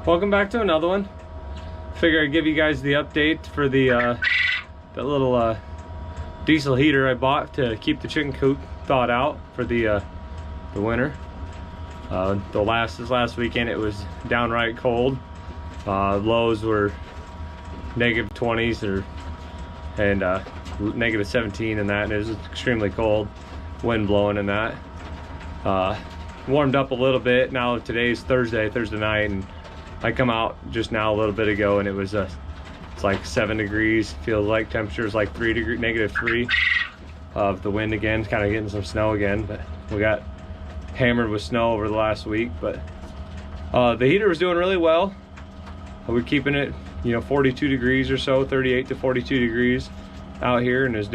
Welcome back to another one. Figure I'd give you guys the update for the that little diesel heater I bought to keep the chicken coop thawed out for the winter. This last weekend it was downright cold. Lows were -20s and -17 and that, and it was extremely cold, wind blowing and that. Warmed up a little bit. Now today's Thursday night, and I come out just now a little bit ago and it was it's like 7 degrees. Feels like temperature is like -3 of the wind again, kind of getting some snow again, but we got hammered with snow over the last week. But the heater was doing really well. We're keeping it, 42 degrees or so, 38 to 42 degrees out here, and is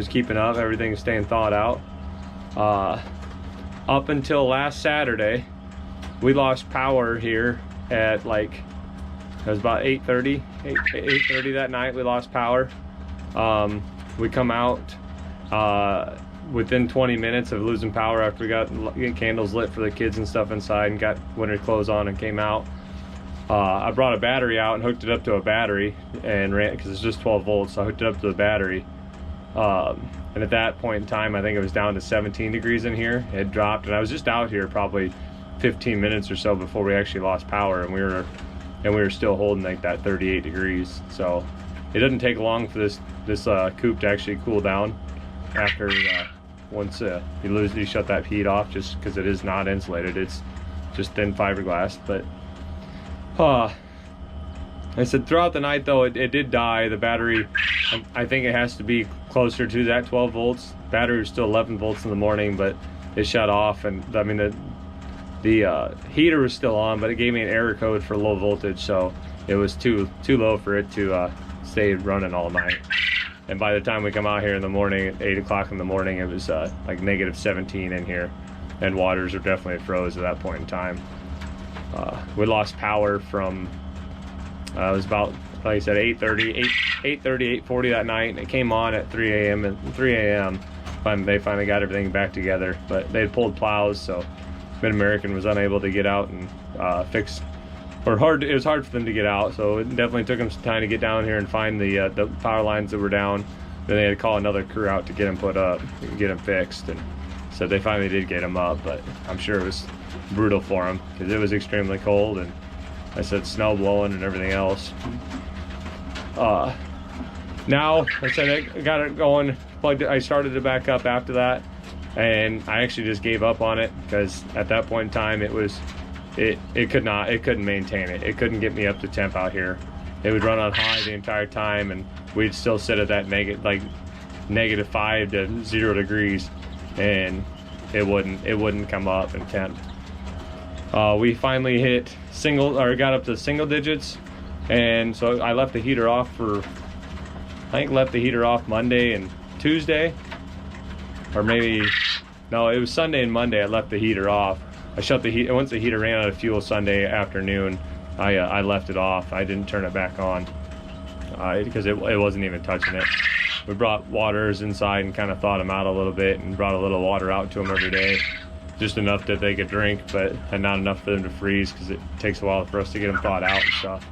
keeping up. Everything's staying thawed out. Up until last Saturday, we lost power here at it was about 8:30 that night. We lost power. We come out within 20 minutes of losing power after we got candles lit for the kids and stuff inside and got winter clothes on and came out. I brought a battery out and hooked it up to a battery and ran, because it's just 12 volts, so I hooked it up to the battery. And at that point in time, I think it was down to 17 degrees in here. It had dropped, and I was just out here probably 15 minutes or so before we actually lost power, and we were still holding like that 38 degrees. So it doesn't take long for this coop to actually cool down after once you shut that heat off, just because it is not insulated. It's just thin fiberglass. But I said throughout the night though, it did die. The battery, I think it has to be closer to that 12 volts. Battery was still 11 volts in the morning, but it shut off, and I mean the heater was still on, but it gave me an error code for low voltage, so it was too low for it to stay running all night. And by the time we come out here in the morning at 8 o'clock in the morning, it was like -17 in here, and waters are definitely froze at that point in time. We lost power from it was about, like I said, 8:30, 8:40 that night, and it came on at 3 a.m. They finally got everything back together, but they had pulled plows, so Mid-American was unable to get out and fix, or it was hard for them to get out, so it definitely took them some time to get down here and find the power lines that were down. Then they had to call another crew out to get them put up and get them fixed, and so they finally did get them up, but I'm sure it was brutal for them because it was extremely cold, and I said snow blowing and everything else. Now, I said I got it going, I started it back up after that, and I actually just gave up on it because at that point in time it couldn't maintain it. It couldn't get me up to temp out here. It would run on high the entire time, and we'd still sit at that -5 to 0 degrees, and it wouldn't come up in temp. We finally got up to single digits, and so I left the heater off Monday and Tuesday, or maybe no, it was Sunday and Monday. I left the heater off. I shut the heat. Once the heater ran out of fuel Sunday afternoon, I left it off. I didn't turn it back on because it wasn't even touching it. We brought waters inside and kind of thawed them out a little bit, and brought a little water out to them every day, just enough that they could drink, and not enough for them to freeze, because it takes a while for us to get them thawed out and stuff.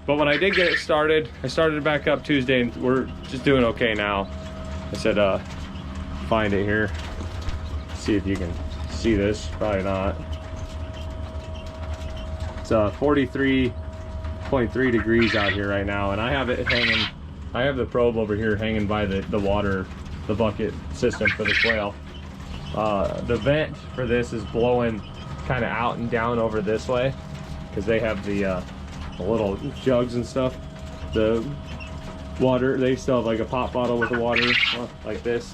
But when I did get it started, I started it back up Tuesday, and we're just doing okay now. I said, find it here. See if you can see this. Probably not. It's 43.3 degrees out here right now, and I have it hanging. I have the probe over here hanging by the bucket system for the quail. The vent for this is blowing kind of out and down over this way, because they have the little jugs and stuff. The water, they still have like a pop bottle with the water like this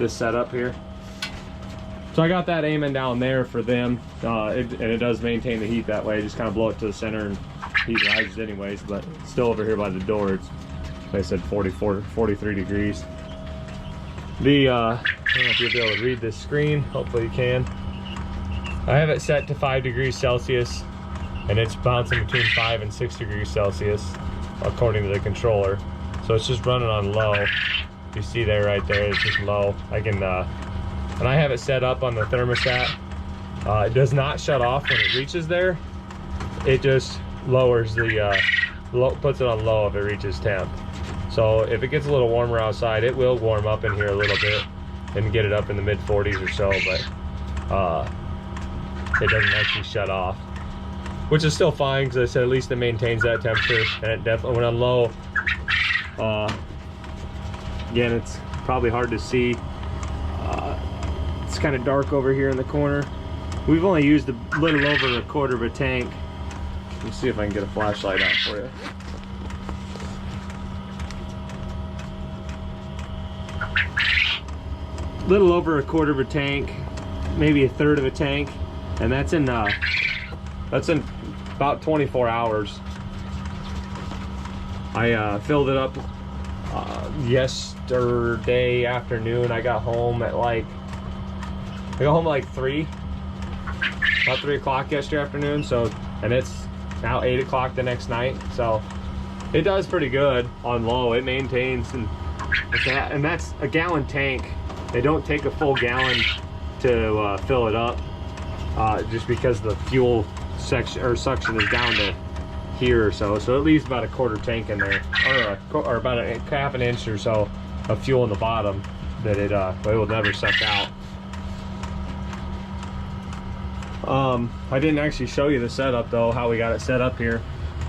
setup here. So I got that aiming down there for them, and it does maintain the heat that way. Just kind of blow it to the center and heat rises anyways, but still over here by the door, it's, like I said, 43 degrees. I don't know if you'll be able to read this screen. Hopefully you can. I have it set to 5 degrees Celsius, and it's bouncing between 5 and 6 degrees Celsius according to the controller. So it's just running on low. You see there, right there, it's just low. I can, and I have it set up on the thermostat It does not shut off when it reaches there. It just lowers the, puts it on low if it reaches temp. So if it gets a little warmer outside, it will warm up in here a little bit and get it up in the mid 40s or so, but it doesn't actually shut off, which is still fine because I said at least it maintains that temperature. And it definitely, when on low, again, it's probably hard to see. It's kind of dark over here in the corner. We've only used a little over 1/4 of a tank. Let's see if I can get a flashlight out for you. Little over 1/4 of a tank, maybe 1/3 of a tank, and that's in about 24 hours. I filled it up yesterday afternoon. I got home at like 3, about 3 o'clock yesterday afternoon. So, and it's now 8 o'clock the next night. So it does pretty good on low. It maintains, and that's a gallon tank. They don't take a full gallon to fill it up, just because the fuel section or suction is down to here or so. So it leaves about a 1/4 tank in there, or about a 1/2 inch or so of fuel in the bottom that it will never suck out. I didn't actually show you the setup though, how we got it set up here.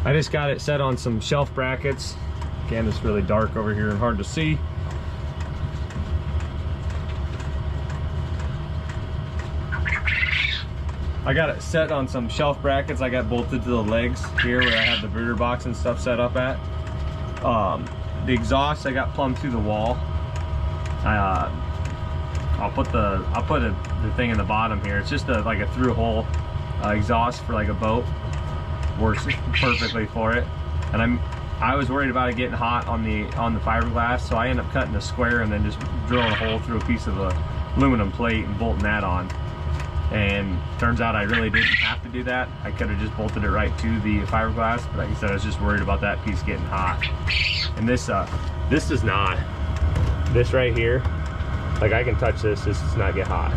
I just got it set on some shelf brackets. Again, it's really dark over here and hard to see. I got it set on some shelf brackets. I got bolted to the legs here where I have the brooder box and stuff set up at. The exhaust I got plumbed through the wall. I'll put the thing in the bottom here. It's just like a through hole exhaust for like a boat. Works perfectly for it. And I was worried about it getting hot on the fiberglass, so I ended up cutting a square and then just drilling a hole through a piece of aluminum plate and bolting that on. And turns out I really didn't have to do that. I could have just bolted it right to the fiberglass, but like I said, I was just worried about that piece getting hot. And this does not. This right here, like I can touch this does not get hot.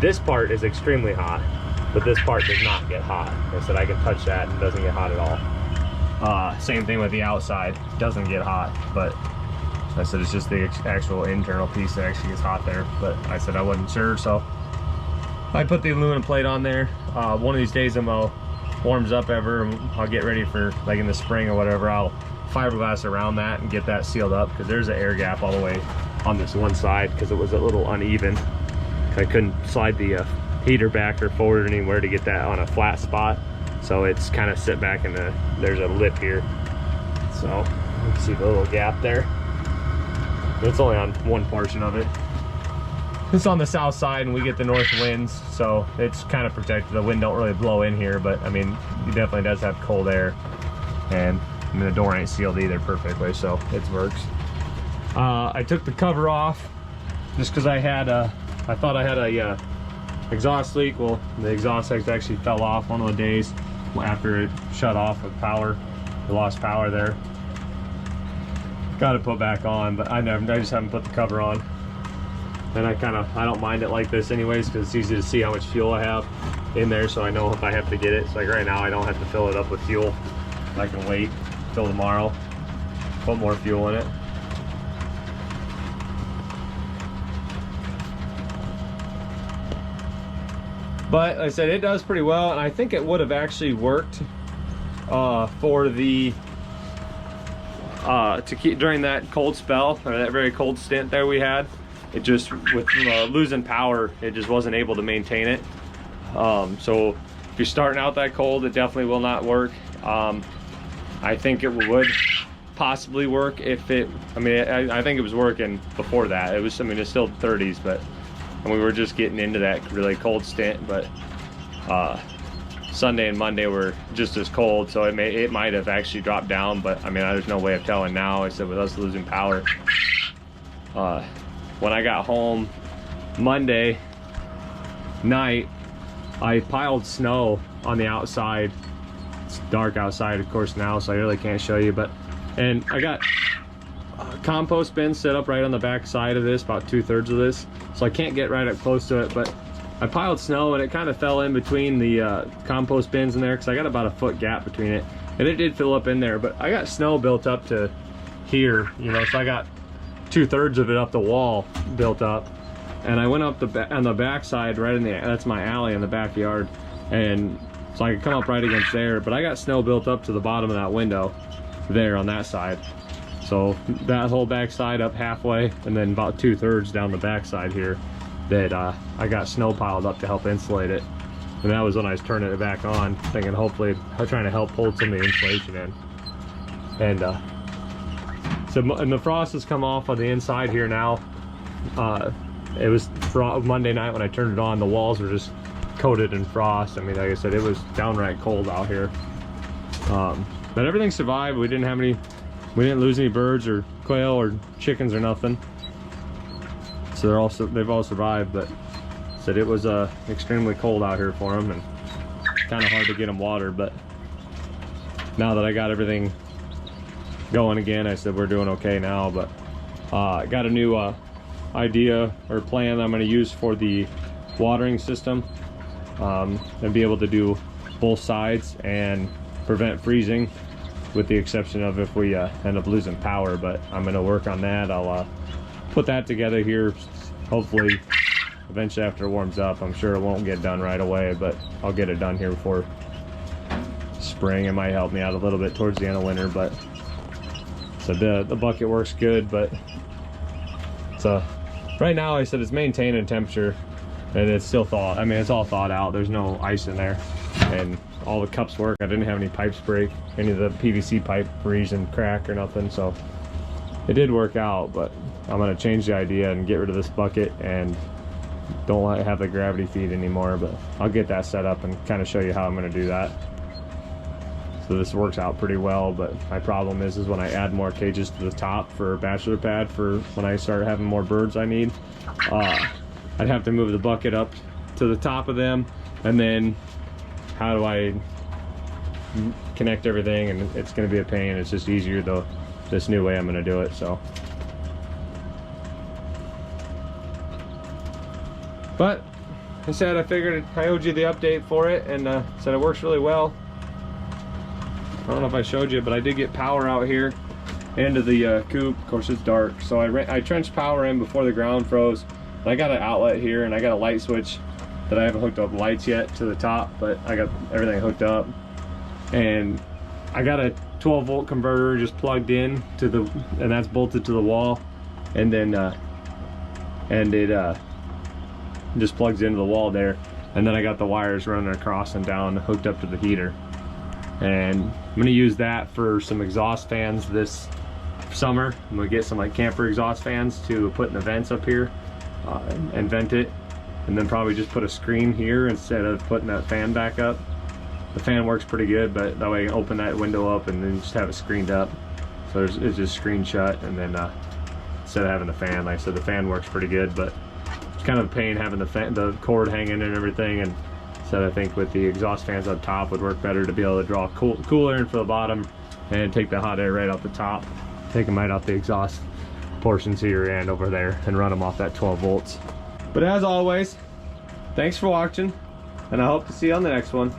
This part is extremely hot, but this part does not get hot. I said I can touch that and it doesn't get hot at all. Same thing with the outside, doesn't get hot, but I said it's just the actual internal piece that actually gets hot there. But I said I wasn't sure, so I put the aluminum plate on there. One of these days when it warms up ever, I'll get ready for like in the spring or whatever, I'll fiberglass around that and get that sealed up, because there's an air gap all the way on this one side because it was a little uneven. I couldn't slide the heater back or forward anywhere to get that on a flat spot, so it's kind of sit back in there's a lip here, so you can see the little gap there. It's only on one portion of it. It's on the south side and we get the north winds, so it's kind of protected. The wind don't really blow in here, but I mean, it definitely does have cold air. And I mean, the door ain't sealed either perfectly, so it works. I took the cover off just because I thought I had a exhaust leak. Well, the exhaust actually fell off one of the days after it shut off with power. I lost power there. Got to put back on, but I just haven't put the cover on. And I don't mind it like this anyways, because it's easy to see how much fuel I have in there, so I know if I have to get it. So like right now I don't have to fill it up with fuel. I can wait till tomorrow, put more fuel in it. But like I said, it does pretty well, and I think it would have actually worked for the to keep during that cold spell, or that very cold stint there we had. It just, with losing power, it just wasn't able to maintain it. So if you're starting out that cold, it definitely will not work. I think it would possibly work if it, I mean, I think it was working before that. It was, I mean, it's still 30s, but and we were just getting into that really cold stint. But Sunday and Monday were just as cold, so it might have actually dropped down, but I mean, there's no way of telling now. I said with us losing power. When I got home Monday night, I piled snow on the outside. It's dark outside, of course, now, so I really can't show you. And I got a compost bin set up right on the back side of this, about 2/3 of this, so I can't get right up close to it. But I piled snow and it kind of fell in between the compost bins in there, because I got about a foot gap between it, and it did fill up in there, but I got snow built up to here, you know, so I got 2/3 of it up the wall built up, and I went up on the back side, right in the, that's my alley in the backyard, and so I could come up right against there, but I got snow built up to the bottom of that window there on that side. So that whole back side up halfway, and then about 2/3 down the back side here, that I got snow piled up to help insulate it. And that was when I was turning it back on, thinking hopefully I'm trying to help hold some of the insulation in. And and the frost has come off on the inside here now. It was Monday night when I turned it on, the walls were just coated in frost. I mean, like I said, it was downright cold out here. But everything survived. We didn't lose any birds or quail or chickens or nothing. So they've all survived, but said it was extremely cold out here for them, and kind of hard to get them water. But now that I got everything going again, I said we're doing okay now. But I got a new idea or plan that I'm going to use for the watering system, and be able to do both sides and prevent freezing, with the exception of if we end up losing power. But I'm going to work on that. I'll put that together here, hopefully eventually after it warms up. I'm sure it won't get done right away, but I'll get it done here before spring. It might help me out a little bit towards the end of winter. But so the bucket works good, but so right now I said it's maintaining temperature, and it's still thawed. I mean, it's all thawed out. There's no ice in there, and all the cups work. I didn't have any pipes break, any of the PVC pipe freeze and crack or nothing, so it did work out. But I'm going to change the idea and get rid of this bucket and don't have the gravity feed anymore. But I'll get that set up and kind of show you how I'm going to do that. So this works out pretty well, but my problem is when I add more cages to the top for a bachelor pad for when I start having more birds I need, I'd have to move the bucket up to the top of them, and then how do I connect everything? And it's going to be a pain. It's just easier though this new way I'm going to do it. So, but I said I figured I owed you the update for it, and said it works really well. I don't know if I showed you, but I did get power out here into the coop. Of course it's dark, so I trenched power in before the ground froze. I got an outlet here, and I got a light switch that I haven't hooked up lights yet to the top, but I got everything hooked up. And I got a 12-volt converter just plugged in to and that's bolted to the wall, and then it just plugs into the wall there. And then I got the wires running across and down hooked up to the heater. And I'm gonna use that for some exhaust fans this summer. I'm gonna get some like camper exhaust fans to put in the vents up here, and vent it, and then probably just put a screen here instead of putting that fan back up. The fan works pretty good, but that way I can open that window up and then just have it screened up, so it's just screen shut. And then instead of having the fan, like I said, the fan works pretty good, but it's kind of a pain having the cord hanging and everything. And so I think with the exhaust fans up top would work better to be able to draw cool air in for the bottom and take the hot air right off the top, take them right off the exhaust portions here and over there, and run them off that 12 volts. But as always, thanks for watching, and I hope to see you on the next one.